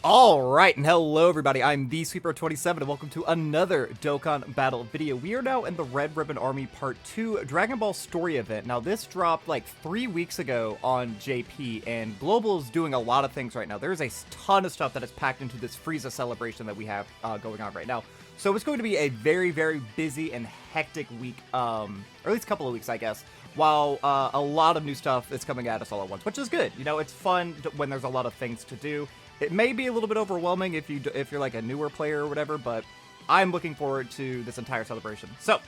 Alright, and hello everybody, I'm the Sweeper27 and welcome to another Dokkan Battle video. We are now in the Red Ribbon Army Part 2 Dragon Ball Story event. Now this dropped like 3 weeks ago on JP, and Global is doing a lot of things right now. There's a ton of stuff that is packed into this Frieza celebration that we have going on right now. So it's going to be a very, very busy and hectic week, or at least a couple of weeks I guess, while a lot of new stuff is coming at us all at once, which is good. You know, it's fun when there's a lot of things to do. It may be a little bit overwhelming if you're like a newer player or whatever, but I'm looking forward to this entire celebration. So,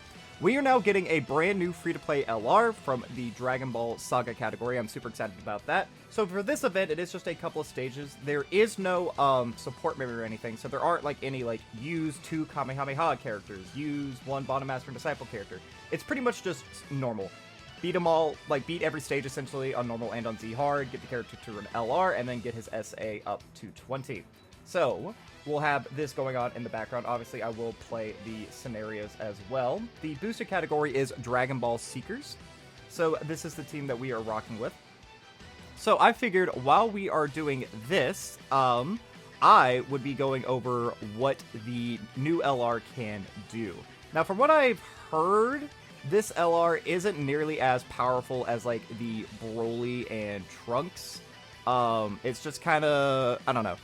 we are now getting a brand new free-to-play LR from the Dragon Ball Saga category. I'm super excited about that. So for this event, it is just a couple of stages. There is no support memory or anything, so there aren't like any like use 2 Kamehameha characters, use 1 Bottom Master and Disciple character. It's pretty much just normal. Beat them all, like beat every stage essentially on normal and on Z hard, get the character to an LR, and then get his SA up to 20. So, we'll have this going on in the background. Obviously, I will play the scenarios as well. The boosted category is Dragon Ball Seekers. So, this is the team that we are rocking with. So, I figured while we are doing this, I would be going over what the new LR can do. Now, from what I've heard, this LR isn't nearly as powerful as, like, the Broly and Trunks. It's just kind of, I don't know.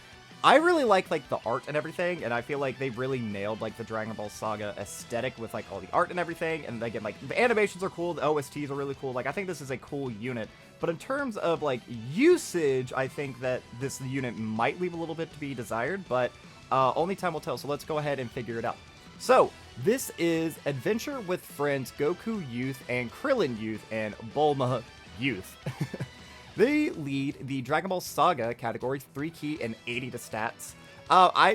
I really like the art and everything, and I feel like they really nailed, like, the Dragon Ball Saga aesthetic with, like, all the art and everything. And, again, like, the animations are cool, the OSTs are really cool. Like, I think this is a cool unit. But in terms of, like, usage, I think that this unit might leave a little bit to be desired, but only time will tell. So let's go ahead and figure it out. So, this is Adventure with Friends, Goku Youth, and Krillin Youth, and Bulma Youth. They lead the Dragon Ball Saga category, 3 key and 80 to stats.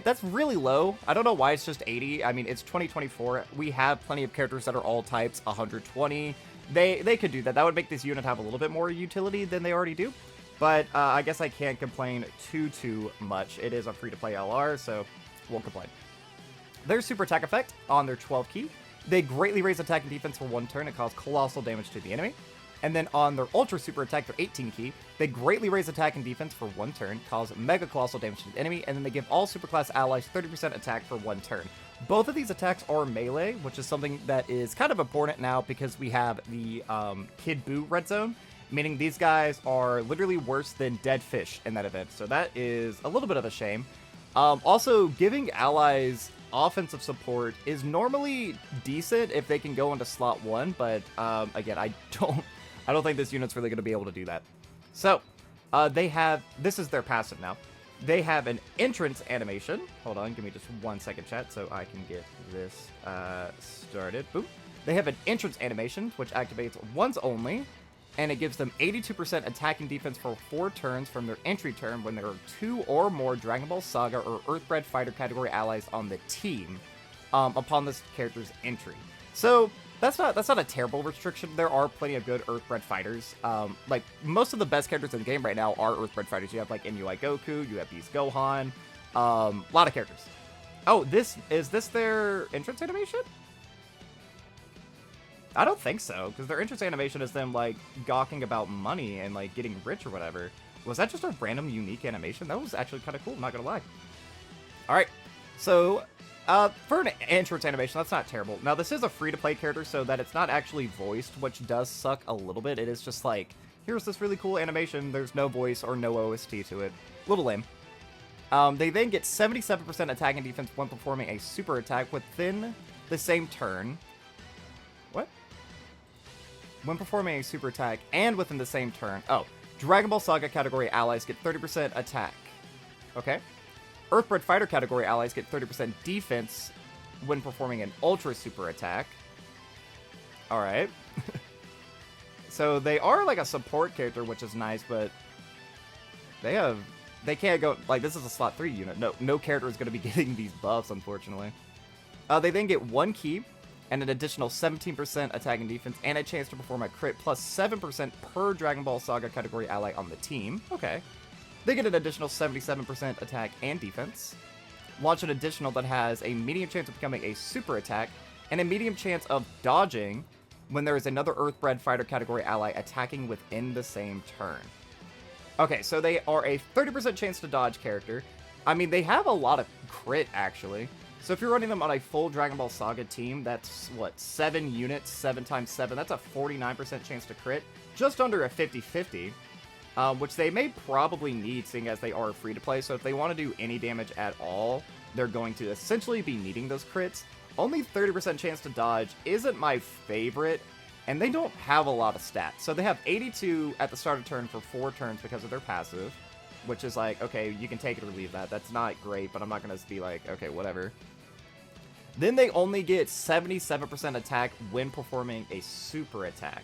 That's really low. I don't know why it's just 80. I mean, it's 2024. We have plenty of characters that are all types, 120. They could do that. That would make this unit have a little bit more utility than they already do. But I guess I can't complain too much. It is a free-to-play LR, so won't complain. Their super attack effect on their 12 key, they greatly raise attack and defense for 1 turn and cause colossal damage to the enemy. And then on their ultra super attack, their 18 key, they greatly raise attack and defense for 1 turn, cause mega colossal damage to the enemy, and then they give all superclass allies 30% attack for 1 turn. Both of these attacks are melee, which is something that is kind of important now because we have the Kid Buu red zone, meaning these guys are literally worse than dead fish in that event. So that is a little bit of a shame. Also, giving allies offensive support is normally decent if they can go into slot 1, but again, I don't think this unit's really going to be able to do that. So, this is their passive now. They have an entrance animation. Hold on, give me just 1 second, chat, so I can get this started. Boom. They have an entrance animation, which activates once only, and it gives them 82% attack and defense for 4 turns from their entry turn when there are 2 or more Dragon Ball Saga or Earthbred Fighter category allies on the team upon this character's entry. So that's not a terrible restriction. There are plenty of good Earthbred Fighters. Like most of the best characters in the game right now are Earthbred Fighters. You have like MUI Goku, you have Beast Gohan, a lot of characters. Oh, is this their entrance animation? I don't think so, because their entrance animation is them, like, gawking about money and, like, getting rich or whatever. Was that just a random, unique animation? That was actually kind of cool, not gonna lie. Alright, so, for an entrance animation, that's not terrible. Now, this is a free-to-play character, so that it's not actually voiced, which does suck a little bit. It is just like, here's this really cool animation, there's no voice or no OST to it. A little lame. They then get 77% attack and defense when performing a super attack within the same turn. What? When performing a super attack and within the same turn. Oh, Dragon Ball Saga category allies get 30% attack. Okay. Earthbred Fighter category allies get 30% defense when performing an ultra super attack. Alright. So they are like a support character, which is nice, but they can't go, like, this is a slot 3 unit. No character is going to be getting these buffs, unfortunately. They then get 1 key and an additional 17% attack and defense, and a chance to perform a crit, plus 7% per Dragon Ball Saga category ally on the team. Okay. They get an additional 77% attack and defense. Launch an additional that has a medium chance of becoming a super attack, and a medium chance of dodging when there is another Earthbred Fighter category ally attacking within the same turn. Okay, so they are a 30% chance to dodge character, I mean, they have a lot of crit, actually. So if you're running them on a full Dragon Ball Saga team, that's, what, 7 units, 7 times 7. That's a 49% chance to crit. Just under a 50-50, which they may probably need, seeing as they are free-to-play. So if they want to do any damage at all, they're going to essentially be needing those crits. Only 30% chance to dodge isn't my favorite, and they don't have a lot of stats. So they have 82 at the start of turn for 4 turns because of their passive, which is like, okay, you can take it or leave that. That's not great, but I'm not going to be like, okay, whatever. Then they only get 77% attack when performing a super attack.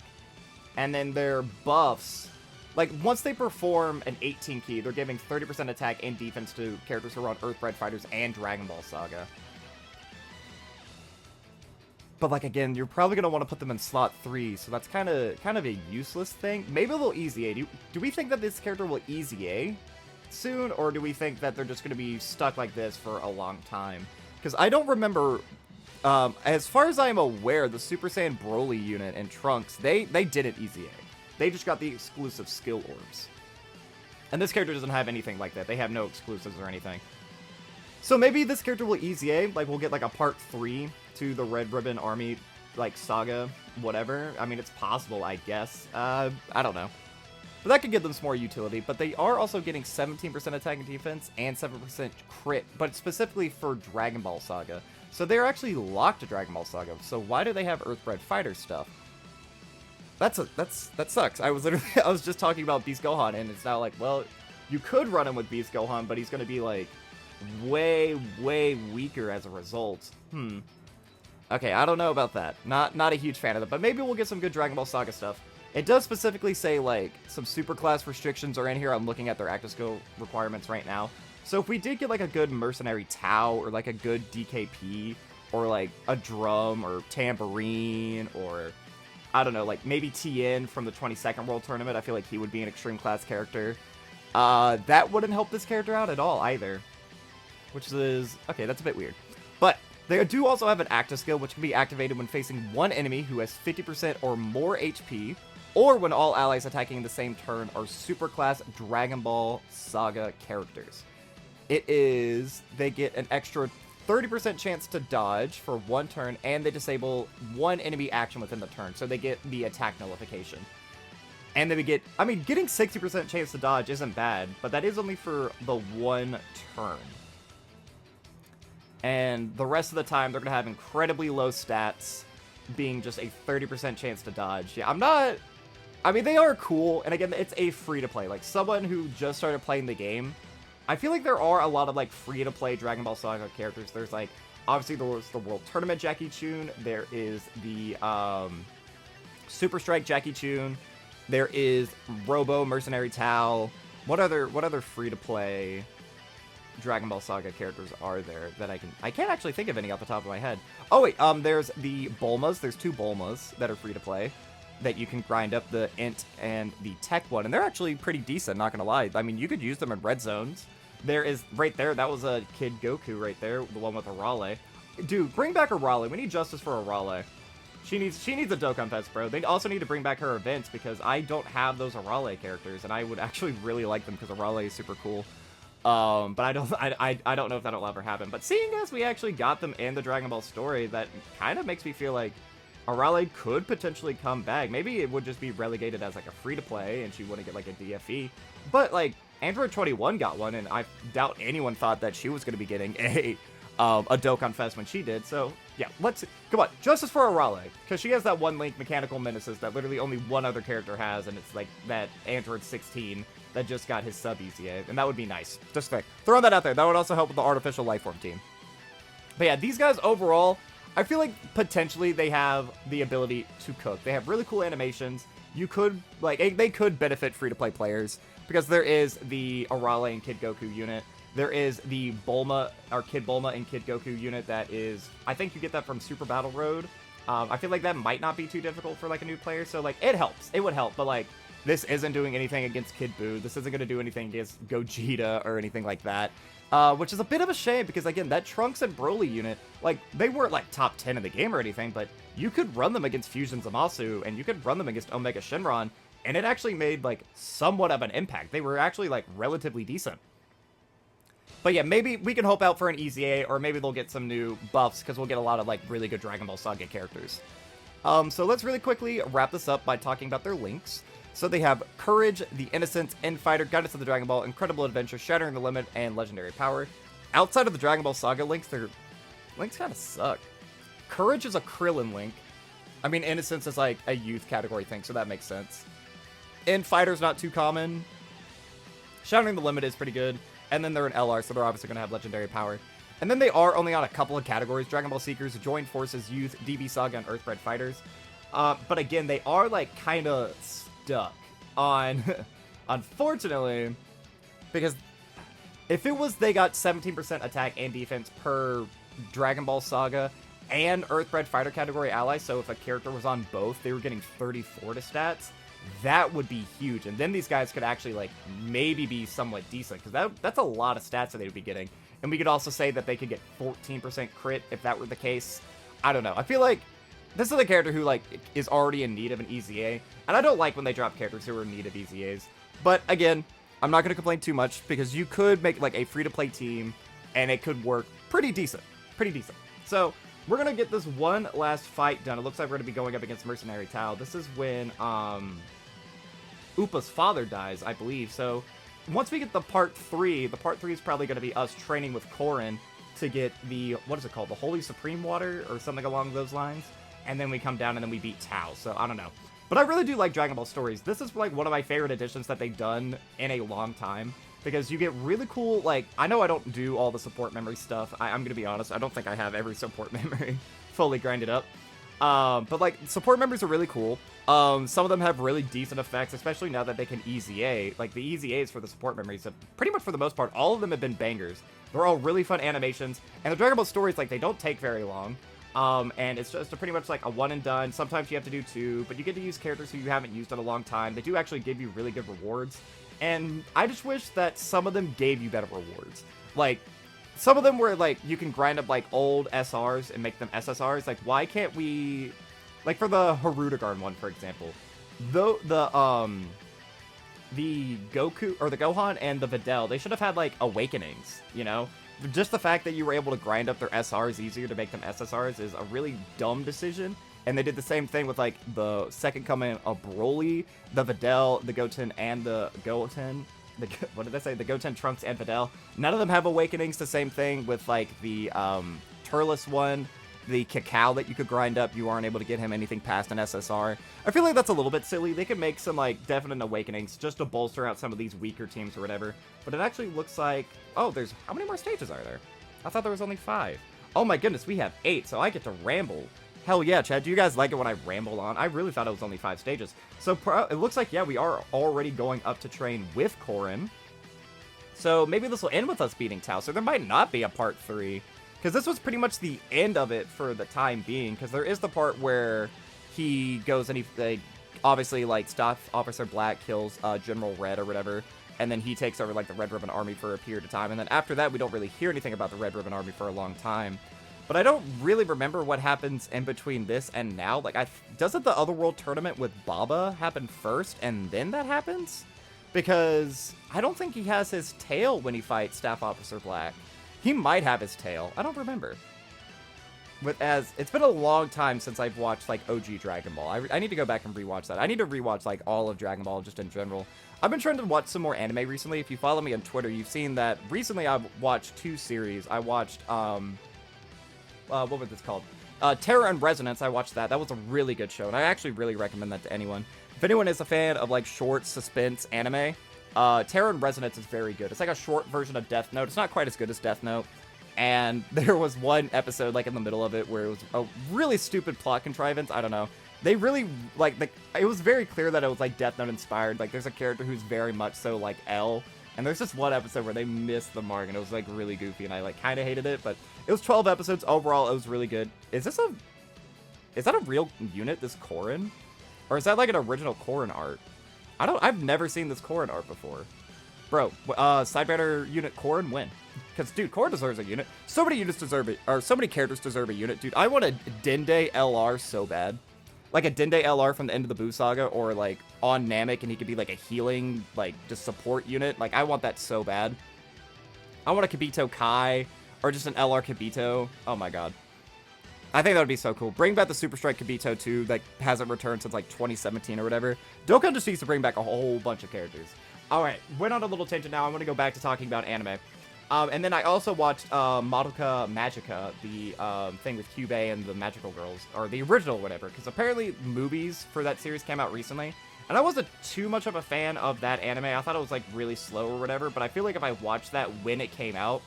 And then their buffs, like, once they perform an 18 key, they're giving 30% attack and defense to characters who are on Earthbred Fighters and Dragon Ball Saga. But, like, again, you're probably going to want to put them in slot 3, so that's kind of a useless thing. Maybe they'll easy A. Do we think that this character will easy A soon, or do we think that they're just going to be stuck like this for a long time? Because I don't remember, as far as I'm aware, the Super Saiyan Broly unit and Trunks, they didn't easy A. They just got the exclusive skill orbs. And this character doesn't have anything like that. They have no exclusives or anything. So maybe this character will easy A, like we'll get like a part 3 to the Red Ribbon Army, like, saga, whatever. I mean, it's possible, I guess. I don't know. But that could give them some more utility. But they are also getting 17% attack and defense and 7% crit, but specifically for Dragon Ball Saga. So they're actually locked to Dragon Ball Saga. So why do they have Earthbred Fighter stuff? That sucks. I was just talking about Beast Gohan, and it's now like, well, you could run him with Beast Gohan, but he's going to be like way weaker as a result. Okay, I don't know about that. Not a huge fan of it, but maybe we'll get some good Dragon Ball Saga stuff. It does specifically say, like, some super class restrictions are in here. I'm looking at their active skill requirements right now. So if we did get, like, a good Mercenary Tao, or, like, a good DKP, or, like, a Drum, or Tambourine, or, I don't know, like, maybe Tien from the 22nd World Tournament, I feel like he would be an extreme class character. That wouldn't help this character out at all, either. Which is... okay, that's a bit weird. But they do also have an active skill, which can be activated when facing one enemy who has 50% or more HP, or when all allies attacking in the same turn are superclass Dragon Ball Saga characters. It is, they get an extra 30% chance to dodge for 1 turn, and they disable 1 enemy action within the turn, so they get the attack nullification. And they get, I mean, getting 60% chance to dodge isn't bad, but that is only for the 1 turn. And the rest of the time, they're going to have incredibly low stats, being just a 30% chance to dodge. Yeah, I mean, they are cool, and again, it's a free-to-play. Like, someone who just started playing the game, I feel like there are a lot of, like, free-to-play Dragon Ball Saga characters. There's, like, obviously there was the World Tournament Jackie Chun, there is the, Super Strike Jackie Chun, there is Robo Mercenary Tao. What other free-to-play Dragon Ball Saga characters are there that I can't actually think of any off the top of my head. Oh, wait, there's the Bulmas. There's 2 Bulmas that are free-to-play that you can grind up, the Int and the Tech one, and they're actually pretty decent, not gonna lie. I mean, you could use them in red zones. There is, right there, that was a Kid Goku right there, the one with Arale. Dude, bring back Arale. We need justice for Arale. She needs a Dokkan Fest, bro. They also need to bring back her events, because I don't have those Arale characters, and I would actually really like them, because Arale is super cool. But I don't know if that'll ever happen. But seeing as we actually got them in the Dragon Ball story, that kind of makes me feel like Arale could potentially come back. Maybe it would just be relegated as, like, a free-to-play, and she wouldn't get, like, a DFE. But, like, Android 21 got one, and I doubt anyone thought that she was going to be getting a Dokkan Fest when she did. So, yeah, come on, justice for Arale, because she has that one link, Mechanical Menaces, that literally only one other character has, and it's, like, that Android 16 that just got his sub ECA, and that would be nice. Just throwing that out there. That would also help with the Artificial Lifeform team. But yeah, these guys overall, I feel like potentially they have the ability to cook. They have really cool animations. You could, like, they could benefit free-to-play players, because there is the Arale and Kid Goku unit. There is the Bulma, or Kid Bulma and Kid Goku unit that is, I think you get that from Super Battle Road. I feel like that might not be too difficult for, like, a new player, so, like, it helps. It would help, but, like, this isn't doing anything against Kid Buu. This isn't going to do anything against Gogeta or anything like that. Which is a bit of a shame, because, again, that Trunks and Broly unit, like, they weren't, like, top 10 in the game or anything, but you could run them against Fusion Zamasu, and you could run them against Omega Shenron, and it actually made, like, somewhat of an impact. They were actually, like, relatively decent. But yeah, maybe we can hope out for an EZA, or maybe they'll get some new buffs, because we'll get a lot of, like, really good Dragon Ball Saga characters. So let's really quickly wrap this up by talking about their links. So they have Courage, the Innocence, Endfighter, Guidance of the Dragon Ball, Incredible Adventure, Shattering the Limit, and Legendary Power. Outside of the Dragon Ball Saga links, their links kind of suck. Courage is a Krillin link. I mean, Innocence is like a youth category thing, so that makes sense. Endfighter's not too common. Shattering the Limit is pretty good. And then they're an LR, so they're obviously going to have Legendary Power. And then they are only on a couple of categories: Dragon Ball Seekers, Joined Forces, Youth, DB Saga, and Earthbred Fighters. But again, they are like kind of stuck on, unfortunately, because if it was they got 17% attack and defense per Dragon Ball Saga and Earthbred Fighter category ally, so if a character was on both, they were getting 34 to stats, that would be huge. And then these guys could actually, like, maybe be somewhat decent, because that's a lot of stats that they would be getting. And we could also say that they could get 14% crit if that were the case. I don't know. I feel like this is a character who, like, is already in need of an EZA. And I don't like when they drop characters who are in need of EZAs. But, again, I'm not going to complain too much, because you could make, like, a free-to-play team, and it could work pretty decent. Pretty decent. So, we're going to get this one last fight done. It looks like we're going to be going up against Mercenary Tao. This is when, Upa's father dies, I believe. So, once we get the part 3 is probably going to be us training with Korin to get the, what is it called? The Holy Supreme Water, or something along those lines. And then we come down and then we beat Tao. So, I don't know. But I really do like Dragon Ball Stories. This is, like, one of my favorite additions that they've done in a long time. Because you get really cool, like, I know I don't do all the support memory stuff. I'm going to be honest, I don't think I have every support memory fully grinded up. But, like, support memories are really cool. Some of them have really decent effects, especially now that they can EZA. Like, the EZAs for the support memories, pretty much for the most part, all of them have been bangers. They're all really fun animations. And the Dragon Ball Stories, like, they don't take very long. And it's just pretty much like a one and done. Sometimes you have to do 2, but you get to use characters who you haven't used in a long time. They do actually give you really good rewards. And I just wish that some of them gave you better rewards. Like, some of them were, like, you can grind up, like, old SRs and make them SSRs. Like, why can't we... Like, for the Harudegarn one, for example. The Goku, or the Gohan and the Videl, they should have had, like, awakenings, you know? Just the fact that you were able to grind up their SRs easier to make them SSRs is a really dumb decision. And they did the same thing with, like, the second coming of Broly, the Videl, the Goten, and the Goten. What did I say? The Goten, Trunks, and Videl. None of them have awakenings. The same thing with, like, the Turles one, the Cacao that you could grind up. You aren't able to get him anything past an SSR. I feel like that's a little bit silly. They could make some, like, definite awakenings just to bolster out some of these weaker teams or whatever. But it actually looks like... Oh, there's... How many more stages are there? I thought there was only 5. Oh my goodness, we have 8, so I get to ramble. Hell yeah, Chad. Do you guys like it when I ramble on? I really thought it was only 5 stages. So it looks like, yeah, we are already going up to train with Korin. So maybe this will end with us beating Tao. So there might not be a part 3. Because this was pretty much the end of it for the time being. Because there is the part where he goes and he, obviously, like, Staff Officer Black kills General Red or whatever. And then he takes over, like, the Red Ribbon Army for a period of time. And then after that, we don't really hear anything about the Red Ribbon Army for a long time. But I don't really remember what happens in between this and now. Like, doesn't the Otherworld tournament with Baba happen first and then that happens? Because I don't think he has his tail when he fights Staff Officer Black. He might have his tail. I don't remember. But it's been a long time since I've watched, like, OG Dragon Ball. I need to go back and rewatch that. I need to rewatch, like, all of Dragon Ball just in general. I've been trying to watch some more anime recently. If you follow me on Twitter, you've seen that recently I've watched 2 series. I watched, what was this called? Terror and Resonance. I watched that. That was a really good show, and I actually really recommend that to anyone. If anyone is a fan of, like, short suspense anime, Terror and Resonance is very good. It's like a short version of Death Note. It's not quite as good as Death Note. And there was one episode, like, in the middle of it where it was a really stupid plot contrivance. I don't know. They really, like, it was very clear that it was, like, Death Note inspired. Like, there's a character who's very much so, like, L. And there's just one episode where they missed the mark, and it was, like, really goofy, and I, like, kind of hated it. But it was 12 episodes. Overall, it was really good. Is that a real unit, this Korin? Or is that, like, an original Korin art? I've never seen this Korin art before. Bro, side banner unit Korin, win. Because, dude, Korin deserves a unit. So many units deserve it, or so many characters deserve a unit. Dude, I want a Dende LR so bad. Like a Dende LR from the end of the Buu Saga, or, like, on Namek, and he could be, like, a healing, like, just support unit. Like, I want that so bad. I want a Kibito Kai or just an LR Kibito. Oh my god. I think that would be so cool. Bring back the Super Strike Kibito too, that hasn't returned since like 2017 or whatever. Dokkan just needs to bring back a whole bunch of characters. Alright, went on a little tangent now. I'm going to go back to talking about anime. And then I also watched Madoka Magica, the thing with Kyubey and the Magical Girls, or the original whatever, because apparently movies for that series came out recently. And I wasn't too much of a fan of that anime. I thought it was like really slow or whatever, but I feel like if I watched that when it came out,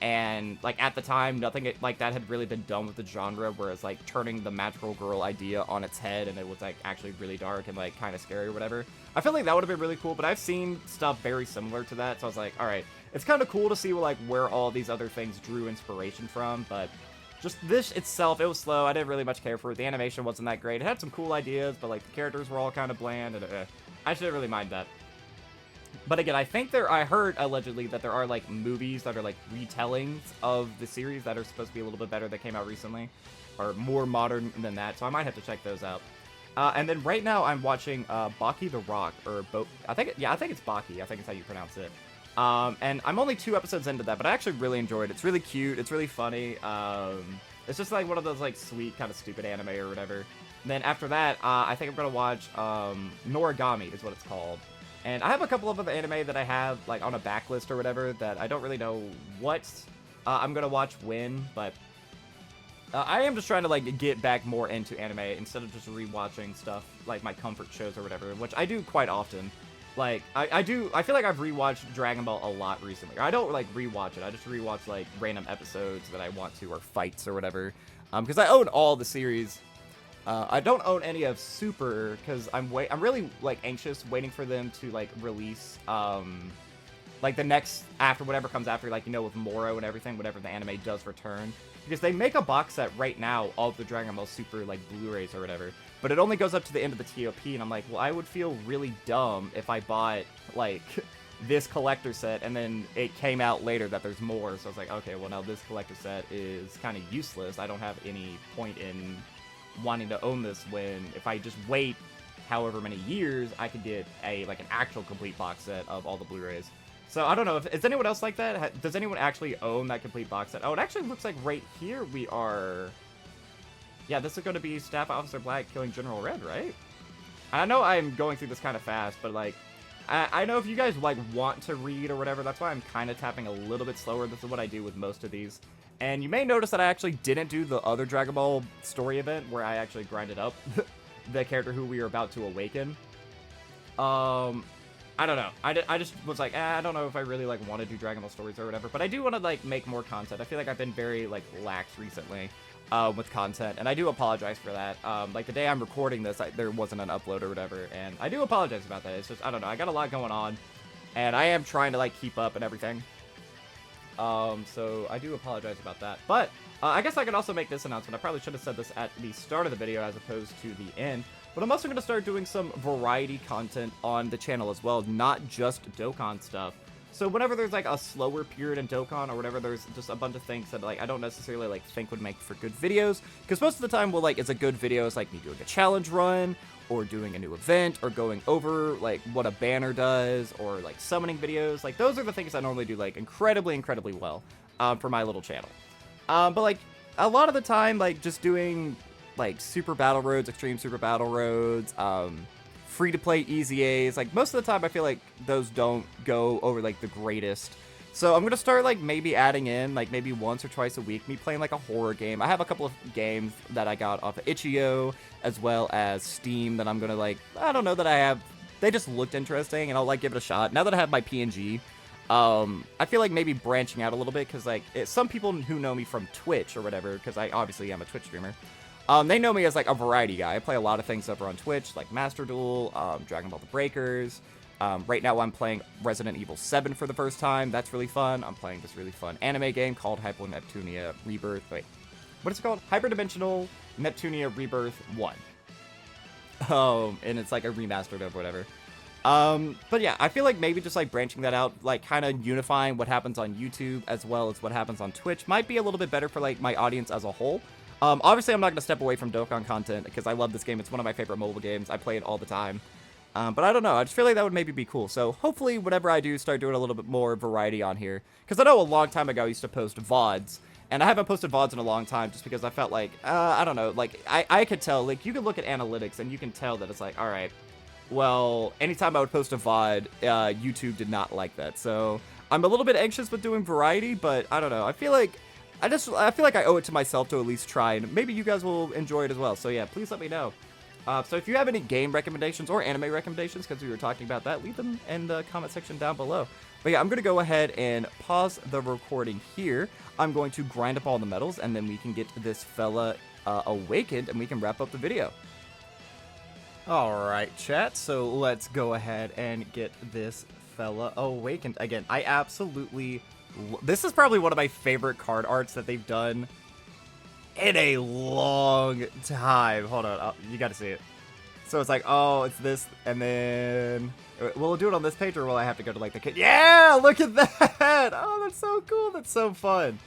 and like at the time nothing like that had really been done with the genre, whereas like turning the magical girl idea on its head and it was like actually really dark and like kind of scary or whatever, I feel like that would have been really cool. But I've seen stuff very similar to that, so I was like, all right, it's kind of cool to see like where all these other things drew inspiration from. But just this itself, it was slow. I didn't really much care for it. The animation wasn't that great. It had some cool ideas, but like the characters were all kind of bland, and I didn't really mind that. But again, I think I heard allegedly that there are like movies that are like retellings of the series that are supposed to be a little bit better that came out recently, or more modern than that. So I might have to check those out. And then right now I'm watching Baki the Rock, or I think it's Baki. I think it's how you pronounce it. And I'm only 2 episodes into that, but I actually really enjoyed it. It's really cute. It's really funny. It's just like one of those like sweet kind of stupid anime or whatever. And then after that, I think I'm gonna watch Noragami is what it's called. And I have a couple of other anime that I have like on a backlist or whatever that I don't really know what I'm gonna watch when, but I am just trying to like get back more into anime instead of just rewatching stuff like my comfort shows or whatever, which I do quite often. Like I feel like I've rewatched Dragon Ball a lot recently. I don't like rewatch it. I just rewatch like random episodes that I want to, or fights or whatever. Because I own all the series. I don't own any of Super because I'm really like anxious waiting for them to like release like the next after whatever comes after, like, you know, with Moro and everything, whatever the anime does return, because they make a box set right now of the Dragon Ball Super like Blu-rays or whatever, but it only goes up to the end of the TOP, and I'm like, well, I would feel really dumb if I bought like this collector set and then it came out later that there's more. So I was like, okay, well, now this collector set is kind of useless. I don't have any point in wanting to own this when if I just wait however many years, I could get an actual complete box set of all the Blu-rays. So I don't know, is anyone else like that? Does anyone actually own that complete box set? Oh, it actually looks like right here we are. Yeah, this is going to be Staff Officer Black killing General Red, right? I know I'm going through this kind of fast, but like, I know if you guys like want to read or whatever, that's why I'm kind of tapping a little bit slower. This is what I do with most of these. And you may notice that I actually didn't do the other Dragon Ball story event where I actually grinded up the character who we are about to awaken. I don't know. I just was like, I don't know if I really like want to do Dragon Ball stories or whatever, but I do want to like make more content. I feel like I've been very like lax recently with content, and I do apologize for that. Like the day I'm recording this, there wasn't an upload or whatever, and I do apologize about that. It's just, I don't know, I got a lot going on, and I am trying to like keep up and everything. So I do apologize about that, but I guess I could also make this announcement. I probably should have said this at the start of the video as opposed to the end, but I'm also going to start doing some variety content on the channel as well, not just Dokkan stuff. So whenever there's like a slower period in Dokkan or whatever, there's just a bunch of things that like I don't necessarily like think would make for good videos, because most of the time, well, like it's a good video is like me doing a challenge run or doing a new event or going over like what a banner does or like summoning videos. Like those are the things I normally do like incredibly well for my little channel. But like a lot of the time, like just doing like super battle roads, extreme super battle roads, free to play easy A's, like most of the time I feel like those don't go over like the greatest. So I'm gonna start like maybe adding in like maybe once or twice a week me playing like a horror game. I have a couple of games that I got off of itch.io as well as Steam that I'm gonna like, I don't know, that I have, they just looked interesting and I'll like give it a shot. Now that I have my PNG, I feel like maybe branching out a little bit, because like some people who know me from Twitch or whatever, because I obviously am a Twitch streamer, they know me as like a variety guy. I play a lot of things over on Twitch, like Master Duel, Dragon Ball The Breakers. Right now I'm playing Resident Evil 7 for the first time. That's really fun. I'm playing this really fun anime game called Hyper Neptunia Rebirth. Wait, what is it called? Hyperdimensional Neptunia Rebirth 1. And it's like a remastered of whatever. But yeah, I feel like maybe just like branching that out, like kind of unifying what happens on YouTube as well as what happens on Twitch might be a little bit better for like my audience as a whole. Obviously I'm not going to step away from Dokkan content because I love this game. It's one of my favorite mobile games. I play it all the time. But I don't know. I just feel like that would maybe be cool. So hopefully whenever I do start doing a little bit more variety on here, because I know a long time ago I used to post VODs, and I haven't posted VODs in a long time just because I felt like, I don't know, like, I could tell, like, you can look at analytics and you can tell that it's like, all right, well, anytime I would post a VOD, YouTube did not like that. So I'm a little bit anxious with doing variety, but I don't know. I feel like I feel like I owe it to myself to at least try, and maybe you guys will enjoy it as well. So yeah, please let me know. So if you have any game recommendations or anime recommendations, because we were talking about that, leave them in the comment section down below. But yeah, I'm going to go ahead and pause the recording here. I'm going to grind up all the medals, and then we can get this fella awakened, and we can wrap up the video. Alright, chat, so let's go ahead and get this fella awakened. Again, I absolutely... This is probably one of my favorite card arts that they've done in a long time. Hold on, you gotta see it. So it's like, oh, it's this, and then... Will it do it on this page, or will I have to go to, like, the kid? Yeah, look at that! Oh, that's so cool, that's so fun.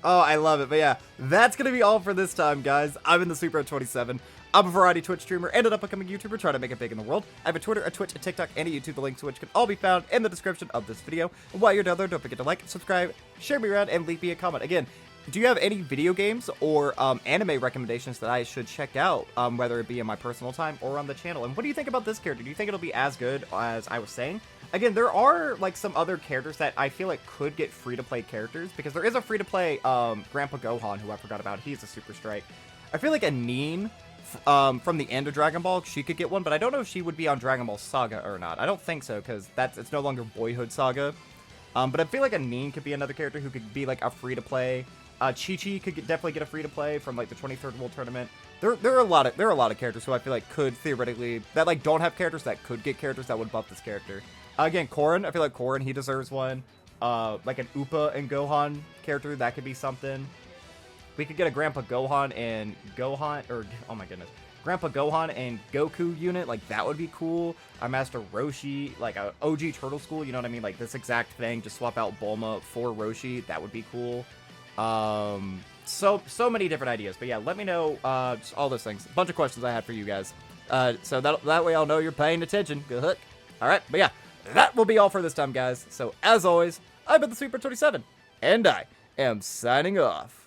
Oh, I love it. But yeah, that's gonna be all for this time, guys. I've been the Sweeper27. I'm a variety Twitch streamer and an up-and-coming YouTuber trying to make it big in the world. I have a Twitter, a Twitch, a TikTok, and a YouTube, the links to which can all be found in the description of this video. And while you're down there, don't forget to like, subscribe, share me around, and leave me a comment. Again, do you have any video games or anime recommendations that I should check out, whether it be in my personal time or on the channel? And what do you think about this character? Do you think it'll be as good as I was saying? Again, there are, like, some other characters that I feel like could get free-to-play characters, because there is a free-to-play Grandpa Gohan, who I forgot about. He's a Super Strike. I feel like a Neen from the end of Dragon Ball, she could get one, but I don't know if she would be on Dragon Ball Saga or not. I don't think so, because it's no longer Boyhood Saga. But I feel like a Neen could be another character who could be, like, a free-to-play. Chi-Chi could definitely get a free-to-play from, like, the 23rd World Tournament. There are a lot of characters who I feel like could theoretically, that, like, don't have characters that could get characters that would buff this character. Again, Korin, I feel like Korin, he deserves one. Like an Upa and Gohan character, that could be something. We could get a Grandpa Gohan and Gohan, or, oh my goodness, Grandpa Gohan and Goku unit, like, that would be cool. A Master Roshi, like, a OG Turtle School, you know what I mean? Like, this exact thing, just swap out Bulma for Roshi, that would be cool. So many different ideas, but yeah, let me know, just all those things. A bunch of questions I had for you guys. So that way I'll know you're paying attention. Good hook. Alright, but yeah, that will be all for this time, guys. So, as always, I've been the Sweeper27, and I am signing off.